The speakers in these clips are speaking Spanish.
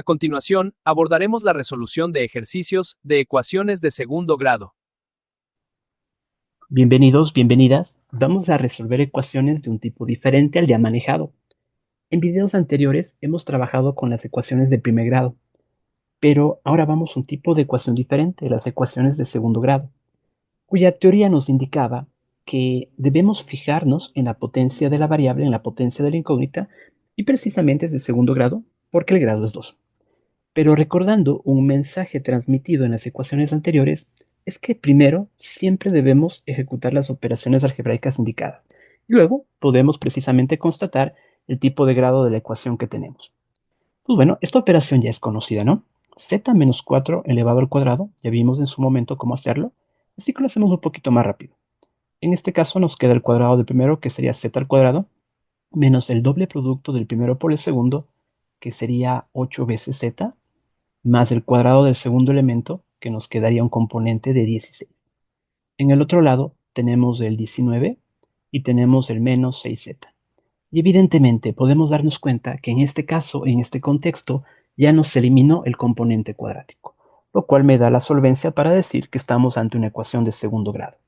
A continuación, abordaremos la resolución de ejercicios de ecuaciones de segundo grado. Bienvenidos, bienvenidas. Vamos a resolver ecuaciones de un tipo diferente al ya manejado. En videos anteriores hemos trabajado con las ecuaciones de primer grado, pero ahora vamos a un tipo de ecuación diferente, las ecuaciones de segundo grado, cuya teoría nos indicaba que debemos fijarnos en la potencia de la variable, en la potencia de la incógnita, y precisamente es de segundo grado porque el grado es 2. Pero recordando un mensaje transmitido en las ecuaciones anteriores, es que primero siempre debemos ejecutar las operaciones algebraicas indicadas. Y luego podemos precisamente constatar el tipo de grado de la ecuación que tenemos. Pues bueno, esta operación ya es conocida, ¿no? Z menos 4 elevado al cuadrado, ya vimos en su momento cómo hacerlo, así que lo hacemos un poquito más rápido. En este caso nos queda el cuadrado del primero, que sería z al cuadrado, menos el doble producto del primero por el segundo, que sería 8 veces z, más el cuadrado del segundo elemento, que nos quedaría un componente de 16. En el otro lado tenemos el 19 y tenemos el menos 6z. Y evidentemente podemos darnos cuenta que en este caso, en este contexto, ya nos eliminó el componente cuadrático, lo cual me da la solvencia para decir que estamos ante una ecuación de segundo grado.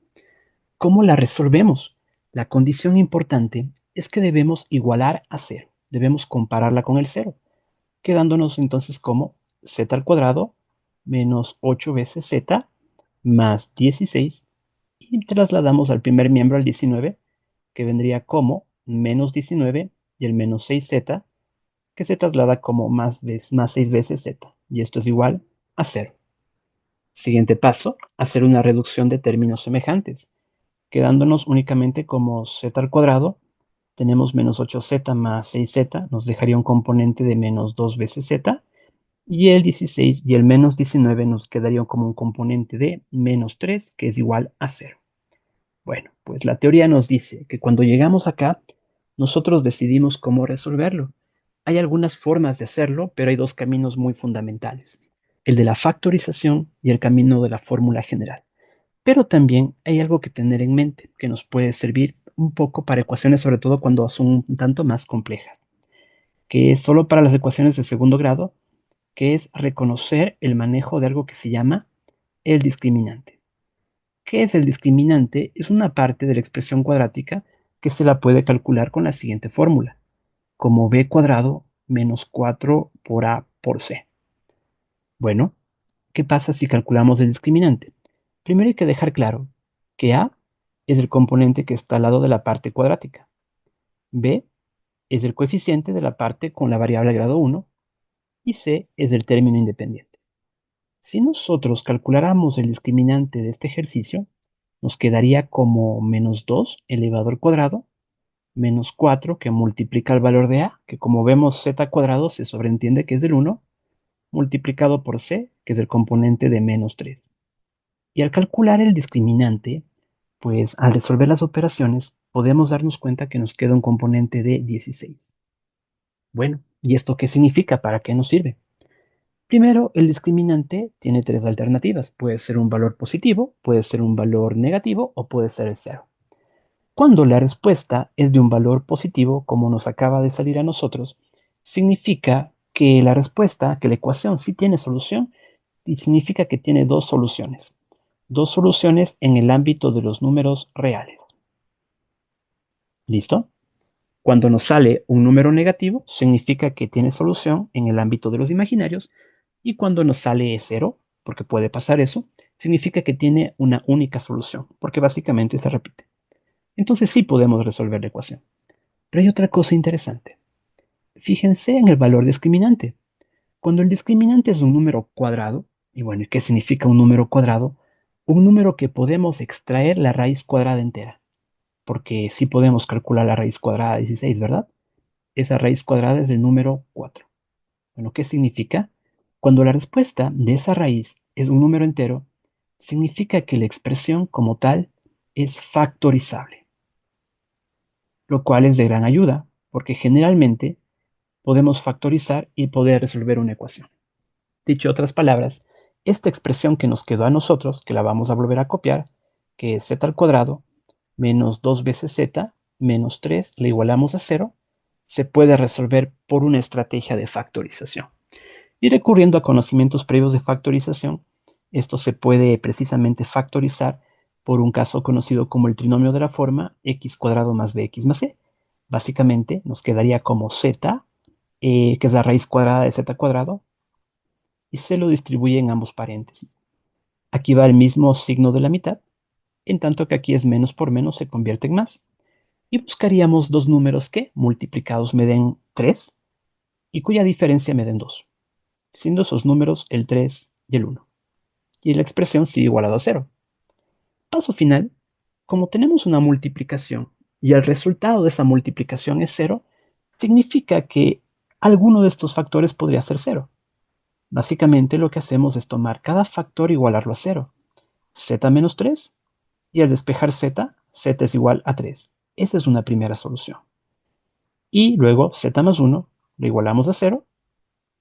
¿Cómo la resolvemos? La condición importante es que debemos igualar a 0, debemos compararla con el 0, quedándonos entonces como z al cuadrado menos 8 veces z más 16, y trasladamos al primer miembro al 19, que vendría como menos 19, y el menos 6z, que se traslada como más 6 veces z, y esto es igual a 0. Siguiente paso, hacer una reducción de términos semejantes, quedándonos únicamente como z al cuadrado. Tenemos menos 8z más 6z, nos dejaría un componente de menos 2 veces z, y el 16 y el menos 19 nos quedarían como un componente de menos 3, que es igual a 0. Bueno, pues la teoría nos dice que cuando llegamos acá, nosotros decidimos cómo resolverlo. Hay algunas formas de hacerlo, pero hay dos caminos muy fundamentales: el de la factorización y el camino de la fórmula general. Pero también hay algo que tener en mente que nos puede servir un poco para ecuaciones, sobre todo cuando son un tanto más complejas, que es solo para las ecuaciones de segundo grado, que es reconocer el manejo de algo que se llama el discriminante. ¿Qué es el discriminante? Es una parte de la expresión cuadrática que se la puede calcular con la siguiente fórmula, como b cuadrado menos 4 por a por c. Bueno, ¿qué pasa si calculamos el discriminante? Primero hay que dejar claro que a es el componente que está al lado de la parte cuadrática, b es el coeficiente de la parte con la variable grado 1 y c es el término independiente. Si nosotros calculáramos el discriminante de este ejercicio, nos quedaría como menos 2 elevado al cuadrado, menos 4 que multiplica el valor de a, que como vemos z cuadrado se sobreentiende que es del 1, multiplicado por c, que es el componente de menos 3. Y al calcular el discriminante, pues al resolver las operaciones, podemos darnos cuenta que nos queda un componente de 16. Bueno, ¿y esto qué significa? ¿Para qué nos sirve? Primero, el discriminante tiene tres alternativas. Puede ser un valor positivo, puede ser un valor negativo o puede ser el cero. Cuando la respuesta es de un valor positivo, como nos acaba de salir a nosotros, significa que la respuesta, que la ecuación sí tiene solución, y significa que tiene dos soluciones. Dos soluciones en el ámbito de los números reales. ¿Listo? Cuando nos sale un número negativo, significa que tiene solución en el ámbito de los imaginarios, y cuando nos sale cero, porque puede pasar eso, significa que tiene una única solución, porque básicamente se repite. Entonces sí podemos resolver la ecuación. Pero hay otra cosa interesante. Fíjense en el valor discriminante. Cuando el discriminante es un número cuadrado, y bueno, ¿qué significa un número cuadrado? Un número que podemos extraer la raíz cuadrada entera, porque sí podemos calcular la raíz cuadrada de 16, ¿verdad? Esa raíz cuadrada es del número 4. Bueno, ¿qué significa? Cuando la respuesta de esa raíz es un número entero, significa que la expresión como tal es factorizable, lo cual es de gran ayuda, porque generalmente podemos factorizar y poder resolver una ecuación. Dicho otras palabras, esta expresión que nos quedó a nosotros, que la vamos a volver a copiar, que es z al cuadrado menos 2 veces z menos 3, le igualamos a 0, se puede resolver por una estrategia de factorización. Y recurriendo a conocimientos previos de factorización, esto se puede precisamente factorizar por un caso conocido como el trinomio de la forma x cuadrado más bx más c. Básicamente nos quedaría como z, que es la raíz cuadrada de z cuadrado, y se lo distribuye en ambos paréntesis. Aquí va el mismo signo de la mitad, en tanto que aquí es menos por menos se convierte en más. Y buscaríamos dos números que, multiplicados, me den 3 y cuya diferencia me den 2, siendo esos números el 3 y el 1. Y la expresión sigue igualado a 0. Paso final, como tenemos una multiplicación y el resultado de esa multiplicación es 0, significa que alguno de estos factores podría ser 0. Básicamente lo que hacemos es tomar cada factor e igualarlo a 0. Z menos 3, y al despejar z, z es igual a 3. Esa es una primera solución. Y luego z más 1 lo igualamos a 0,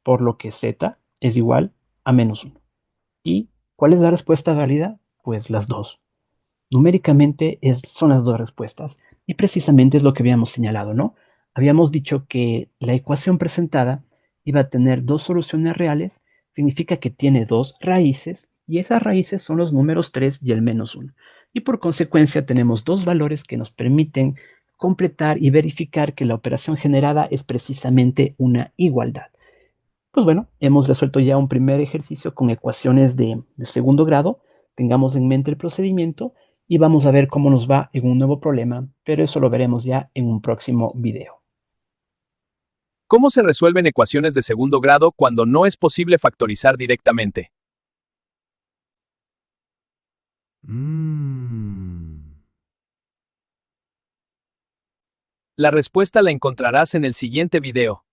por lo que z es igual a menos 1. ¿Y cuál es la respuesta válida? Pues las dos. Numéricamente son las dos respuestas. Y precisamente es lo que habíamos señalado, ¿no? Habíamos dicho que la ecuación presentada iba a tener dos soluciones reales, significa que tiene dos raíces, y esas raíces son los números 3 y el menos 1. Y por consecuencia tenemos dos valores que nos permiten completar y verificar que la operación generada es precisamente una igualdad. Pues bueno, hemos resuelto ya un primer ejercicio con ecuaciones de segundo grado. Tengamos en mente el procedimiento y vamos a ver cómo nos va en un nuevo problema, pero eso lo veremos ya en un próximo video. ¿Cómo se resuelven ecuaciones de segundo grado cuando no es posible factorizar directamente? La respuesta la encontrarás en el siguiente video.